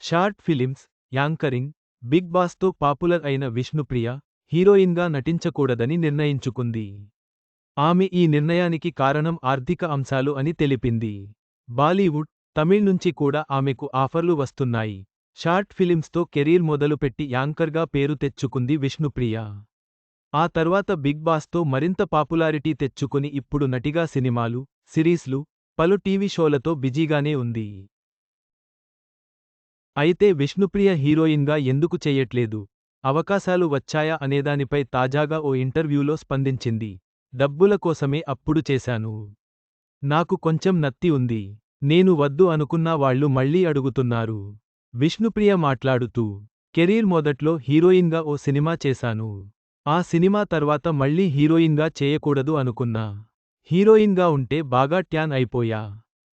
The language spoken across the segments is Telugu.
షార్ట్ ఫిలిమ్స్, యాంకరింగ్, బిగ్ బాస్తో పాపులర్ అయిన విష్ణుప్రియ, హీరోయిన్గా నటించకూడదని నిర్ణయించుకుంది. ఆమె ఈ నిర్ణయానికి కారణం ఆర్థిక అంశాలు అని తెలిపింది. బాలీవుడ్, తమిళ్ నుంచి కూడా ఆమెకు ఆఫర్లు వస్తున్నాయి. షార్ట్ ఫిలిమ్స్తో కెరీర్ మొదలుపెట్టి యాంకర్గా పేరు తెచ్చుకుంది విష్ణుప్రియ. ఆ తర్వాత బిగ్ బాస్తో మరింత పాపులారిటీ తెచ్చుకుని ఇప్పుడు నటిగా సినిమాలు, సిరీస్లు, పలు టీవీ షోలతో బిజీగానే ఉంది. అయితే విష్ణుప్రియ హీరోయిన్గా ఎందుకు చెయ్యట్లేదు, అవకాశాలు వచ్చాయా అనేదానిపై తాజాగా ఓ ఇంటర్వ్యూలో స్పందించింది. డబ్బుల కోసమే అప్పుడు చేశాను. నాకు కొంచెం నత్తి ఉంది. నేను వద్దు అనుకున్నా వాళ్ళు మళ్ళీ అడుగుతున్నారు. విష్ణుప్రియ మాట్లాడుతూ, కెరీర్ మొదట్లో హీరోయిన్గా ఓ సినిమా చేశాను. ఆ సినిమా తర్వాత మళ్ళీ హీరోయిన్గా చేయకూడదు అనుకున్నా. హీరోయిన్గా ఉంటే బాగా ట్యాన్ అయిపోయా.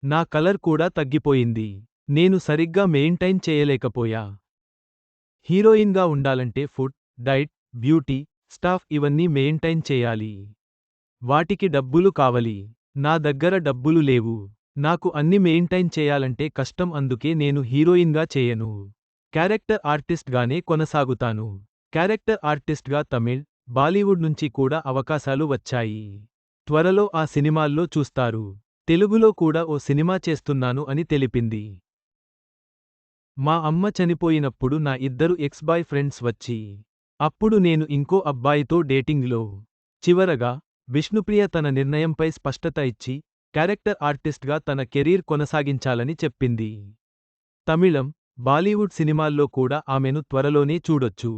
నా కలర్ కూడా తగ్గిపోయింది. నేను సరిగ్గా మెయింటైన్ చేయలేకపోయా. హీరోయిన్గా ఉండాలంటే ఫుడ్, డైట్, బ్యూటీ, స్టాఫ్ ఇవన్నీ మెయింటైన్ చేయాలి. వాటికి డబ్బులు కావలి. నా దగ్గర డబ్బులు లేవు. నాకు అన్ని మెయింటైన్ చేయాలంటే కష్టం అందుకే నేను హీరోయిన్గా చేయను. క్యారెక్టర్ ఆర్టిస్ట్గానే కొనసాగుతాను. క్యారెక్టర్ ఆర్టిస్ట్గా తమిళ్, బాలీవుడ్ నుంచి కూడా అవకాశాలు వచ్చాయి. త్వరలో ఆ సినిమాల్లో చూస్తారు. తెలుగులో కూడా ఓ సినిమా చేస్తున్నాను అని తెలిపింది. మా అమ్మ చనిపోయినప్పుడు నా ఇద్దరు ఎక్స్ బాయ్ ఫ్రెండ్స్ వచ్చి, అప్పుడు నేను ఇంకో అబ్బాయితో డేటింగ్లో. చివరగా, విష్ణుప్రియ తన నిర్ణయంపై స్పష్టత ఇచ్చి, క్యారెక్టర్ ఆర్టిస్ట్గా తన కెరీర్ కొనసాగించాలని చెప్పింది. తమిళం, బాలీవుడ్ సినిమాల్లో కూడా ఆమెను త్వరలోనే చూడొచ్చు.